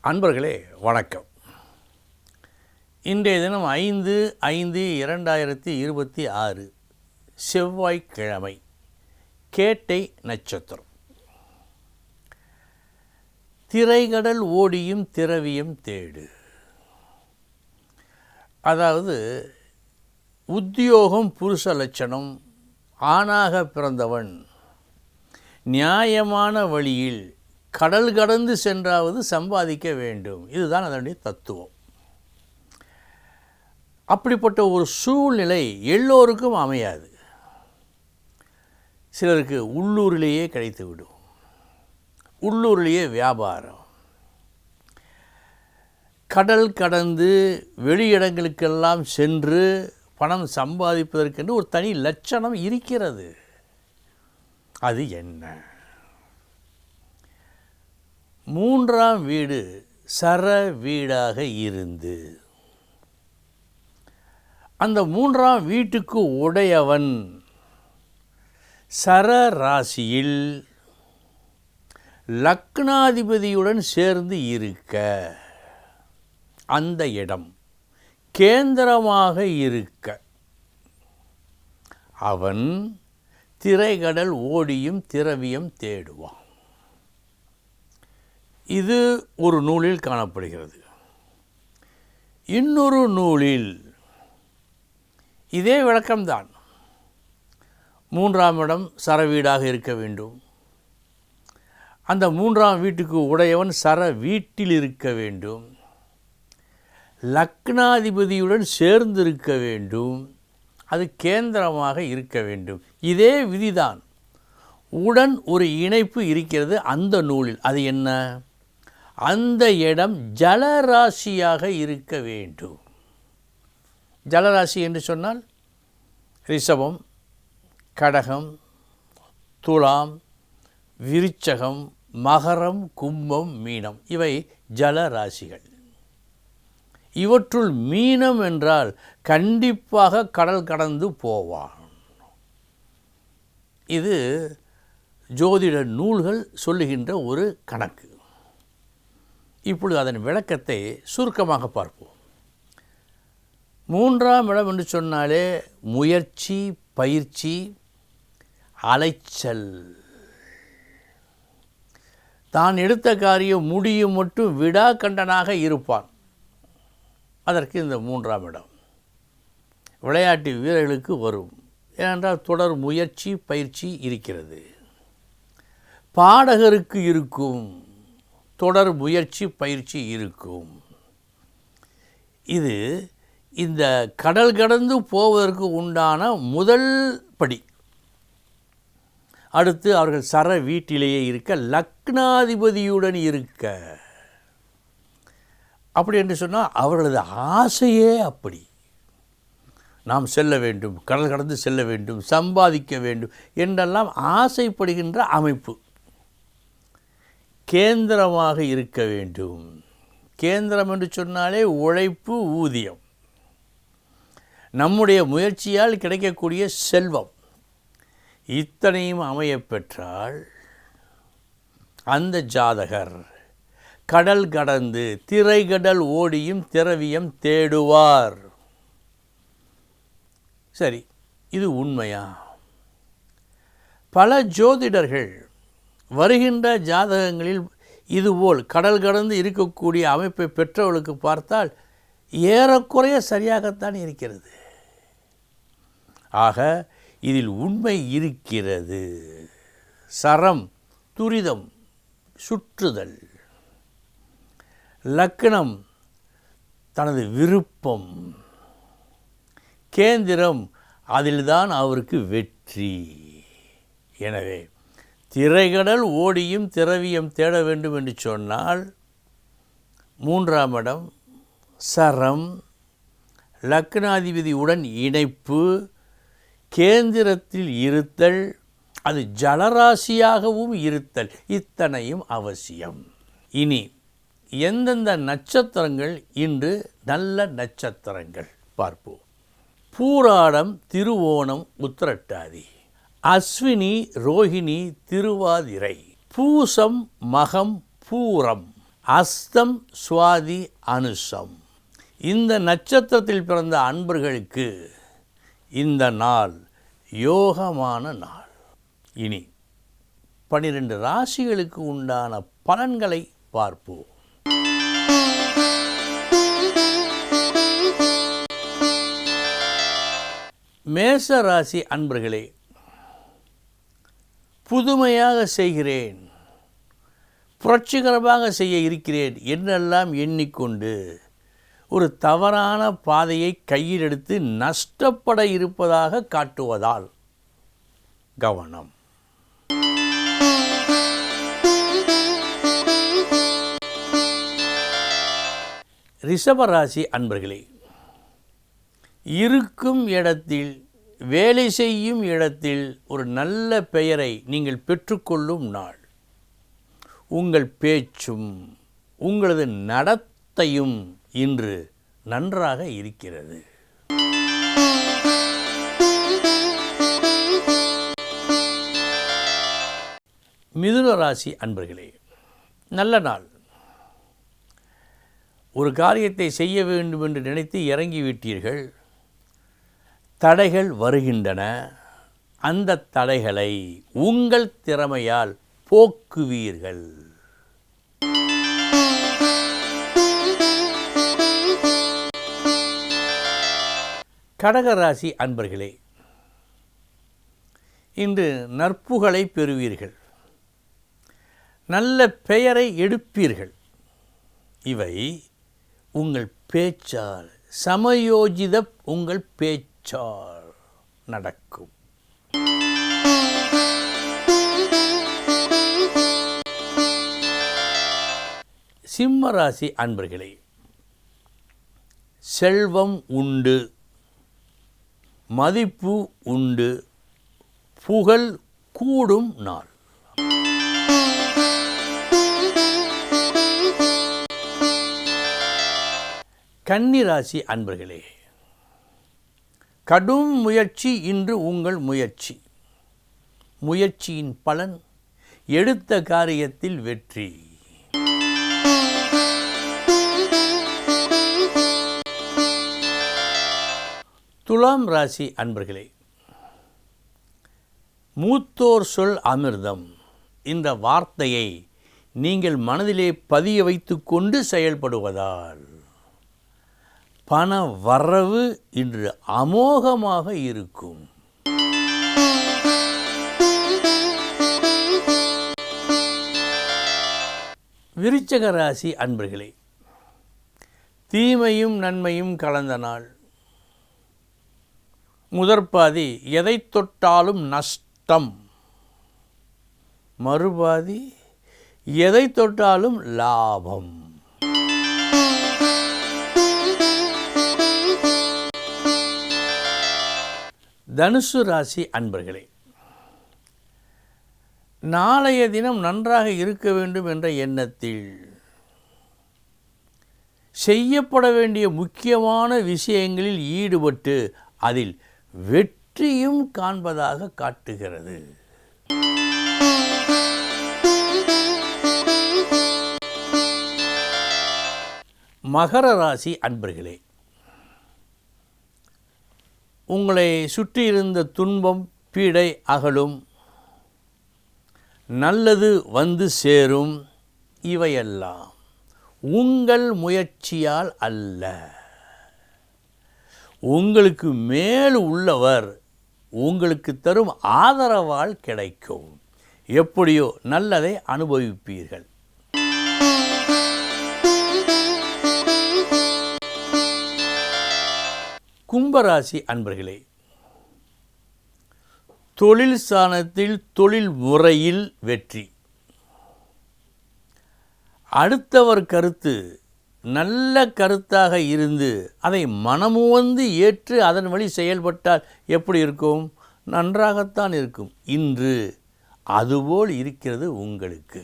அன்பர்களே வணக்கம். இன்றைய தினம் 5/5/2026 செவ்வாய்க்கிழமை, கேட்டை நட்சத்திரம். திரைகடல் ஓடியும் திரவியம் தேடு. அதாவது உத்தியோகம் புருஷ லட்சணம், ஆணாக பிறந்தவன் நியாயமான வழியில் கடல் கடந்து சென்றாவது சம்பாதிக்க வேண்டும். இதுதான் அதனுடைய தத்துவம். அப்படிப்பட்ட ஒரு சூழ்நிலை எல்லோருக்கும் அமையாது. சிலருக்கு உள்ளூரிலேயே கிடைத்துவிடும், உள்ளூரிலேயே வியாபாரம். கடல் கடந்து வெளியிடங்களுக்கெல்லாம் சென்று பணம் சம்பாதிப்பதற்கென்று ஒரு தனி லட்சணம் இருக்கிறது. அது என்ன? 3ஆம் வீடு சர வீடாக இருந்து அந்த 3ஆம் வீட்டுக்கு உடையவன் சர ராசியில் லக்னாதிபதியுடன் சேர்ந்து இருக்க, அந்த இடம் கேந்திரமாக இருக்க, அவன் திரைகடல் ஓடியும் திரவியம் தேடுவான். இது ஒரு நூலில் காணப்படுகிறது. இன்னொரு நூலில் இதே விளக்கம்தான். 3ஆம் இடம் சரவீடாக இருக்க வேண்டும், அந்த 3ஆம் வீட்டுக்கு உடையவன் சர வீட்டில் இருக்க வேண்டும், லக்னாதிபதியுடன் சேர்ந்திருக்க வேண்டும், அது கேந்திரமாக இருக்க வேண்டும். இதே விதிதான். உடன் ஒரு இணைப்பு இருக்கிறது அந்த நூலில். அது என்ன? அந்த இடம் ஜலராசியாக இருக்க வேண்டும். ஜலராசி என்று சொன்னால் ரிஷபம், கடகம், துலாம், விருச்சகம், மகரம், கும்பம், மீனம், இவை ஜலராசிகள். இவற்றுள் மீனம் என்றால் கண்டிப்பாக கடல் கடந்து போவான். இது ஜோதிட நூல்கள் சொல்லுகின்ற ஒரு கணக்கு. இப்பொழுது அதன் விளக்கத்தை சுருக்கமாக பார்ப்போம். 3ஆம் இடம் என்று சொன்னாலே முயற்சி, பயிற்சி, அலைச்சல். தான் எடுத்த காரியம் முடியும் மட்டும் விடாக்கண்டனாக இருப்பான். அதற்கு இந்த 3ஆம் இடம் விளையாட்டு வீரர்களுக்கு வரும். ஏனென்றால் தொடர் முயற்சி, பயிற்சி இருக்கிறது. பாடகருக்கு இருக்கும், தொடர் முயற்சி, பயிற்சி இருக்கும். இது இந்த கடல் கடந்து போவதற்கு உண்டான முதல் படி. அடுத்து அவர்கள் சர வீட்டிலேயே இருக்க, லக்னாதிபதியுடன் இருக்க. அப்படி என்று சொன்னால் அவர்களது ஆசையே அப்படி. நாம் செல்ல வேண்டும், கடல் கடந்து செல்ல வேண்டும், சம்பாதிக்க வேண்டும் என்றெல்லாம் ஆசைப்படுகின்ற அமைப்பு. கேந்திரமாக இருக்க வேண்டும். கேந்திரம் என்று சொன்னாலே உழைப்பு, ஊதியம், நம்முடைய முயற்சியால் கிடைக்கக்கூடிய செல்வம், இத்தனையும் அமைய பெற்றால் அந்த ஜாதகர் கடல் கடந்து திரைகடல் ஓடியும் திரவியம் தேடுவார். சரி, இது உண்மையா? பல ஜோதிடர்கள் வருகின்ற ஜாதகங்களில் இதுபோல் கடல் கடந்து இருக்கக்கூடிய அமைப்பை பெற்றவர்களுக்கு பார்த்தால் ஏறக்குறைய சரியாகத்தான் இருக்கிறது. ஆக இதில் உண்மை இருக்கிறது. சரம் துரிதம், சுற்றுதல். லக்னம் தனது விருப்பம், கேந்திரம் அதில்தான் அவருக்கு வெற்றி. எனவே திரைகடல் ஓடியும் திரவியம் தேட வேண்டும் என்று சொன்னால் 3ஆம் இடம் சரம், லக்னாதிபதியுடன் இணைப்பு, கேந்திரத்தில் இருத்தல், அது ஜலராசியாகவும் இருத்தல், இத்தனையும் அவசியம். இனி எந்தெந்த நட்சத்திரங்கள் இன்று நல்ல நட்சத்திரங்கள் பார்ப்போம். பூராடம், திருவோணம், உத்திரட்டாதி, அஸ்வினி, ரோஹிணி, திருவாதிரை, பூசம், மகம், பூரம், அஸ்தம், சுவாதி, அனுஷம் இந்த நட்சத்திரத்தில் பிறந்த அன்பர்களுக்கு இந்த நாள் யோகமான நாள். இனி 12 ராசிகளுக்கு உண்டான பலன்களை பார்ப்போம். மேச ராசி அன்பர்களே, புதுமையாக செய்கிறேன், புரட்சிகரமாக செய்ய இருக்கிறேன் என்னெல்லாம் எண்ணிக்கொண்டு ஒரு தவறான பாதையை கையில் எடுத்து நஷ்டப்பட இருப்பதாக காட்டுவதால் கவனம். ரிஷபராசி அன்பர்களே, இருக்கும் இடத்தில், வேலை செய்யும் இடத்தில் ஒரு நல்ல பெயரை நீங்கள் பெற்றுக்கொள்ளும் நாள். உங்கள் பேச்சும் உங்களது நடத்தையும் இன்று நன்றாக இருக்கிறது. மிதுன ராசி அன்பர்களே, நல்ல நாள். ஒரு காரியத்தை செய்ய வேண்டும் என்று நினைத்து இறங்கிவிட்டீர்கள். தடைகள் வருகின்றன. அந்த தடைகளை உங்கள் திறமையால் போக்குவீர்கள். கடகராசி அன்பர்களே, இன்று நற்புகளை பெறுவீர்கள். நல்ல பெயரை எடுப்பீர்கள். இவை உங்கள் பேச்சால், சமயோஜித உங்கள் பேச்சால் நடக்கும். சிம்மராசி அன்பர்களே, செல்வம் உண்டு, மதிப்பு உண்டு, புகழ் கூடும் நாள். கன்னிராசி அன்பர்களே, கடும் முயற்சி இன்று உங்கள் முயற்சி. முயற்சியின் பலன் எடுத்த காரியத்தில் வெற்றி. துலாம் ராசி அன்பர்களே, மூத்தோர் சொல் அமிர்தம். இந்த வார்த்தையை நீங்கள் மனதிலே பதிய வைத்து கொண்டு செயல்படுவதால் பண வரவு இன்று அமோகமாக இருக்கும். விருச்சிக ராசி அன்பர்களே, தீமையும் நன்மையும் கலந்த நாள். முதற்பாதி எதை தொட்டாலும் நஷ்டம், மறுபாதி எதை தொட்டாலும் லாபம். தனுசு ராசி அன்பர்களே, நாளைய தினம் நன்றாக இருக்க வேண்டும் என்ற எண்ணத்தில் செய்யப்பட வேண்டிய முக்கியமான விஷயங்களில் ஈடுபட்டு அதில் வெற்றியும் காண்பதாக காட்டுகிறது. மகர ராசி அன்பர்களே, உங்களை சுற்றியிருந்த துன்பம் பீடை அகலும், நல்லது வந்து சேரும். இவையெல்லாம் உங்கள் முயற்சியால் அல்ல, உங்களுக்கு மேல் உள்ளவர் உங்களுக்கு தரும் ஆதரவால் கிடைக்கும். எப்படியோ நல்லதை அனுபவிப்பீர்கள். கும்பராசி அன்பர்களே, தொழில் ஸ்தானத்தில் தொழில் முறையில் வெற்றி. அடுத்தவர் கருத்து நல்ல கருத்தாக இருந்து அதை மனமுவந்து ஏற்று அதன் வழி செயல்பட்டால் எப்படி இருக்கும்? நன்றாகத்தான் இருக்கும். இன்று அதுபோல் இருக்கிறது உங்களுக்கு.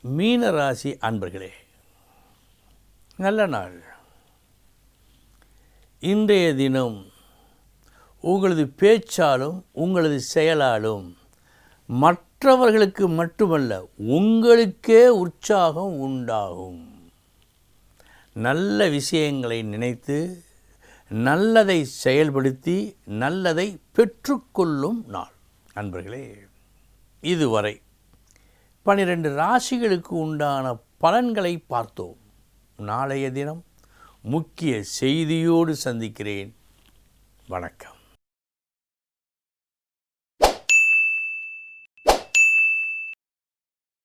மீன ராசி அன்பர்களே, நல்ல நாள். இன்றைய தினம் உங்களது பேச்சாலும் உங்களது செயலாலும் மற்றவர்களுக்கு மட்டுமல்ல உங்களுக்கே உற்சாகம் உண்டாகும். நல்ல விஷயங்களை நினைத்து நல்லதை செயல்படுத்தி நல்லதை பெற்றுக்கொள்ளும் நாள். நண்பர்களே, இதுவரை 12 ராசிகளுக்கு உண்டான பலன்களை பார்த்தோம். நாளைய தினம் முக்கிய செய்தியோடு சந்திக்கிறேன். வணக்கம்.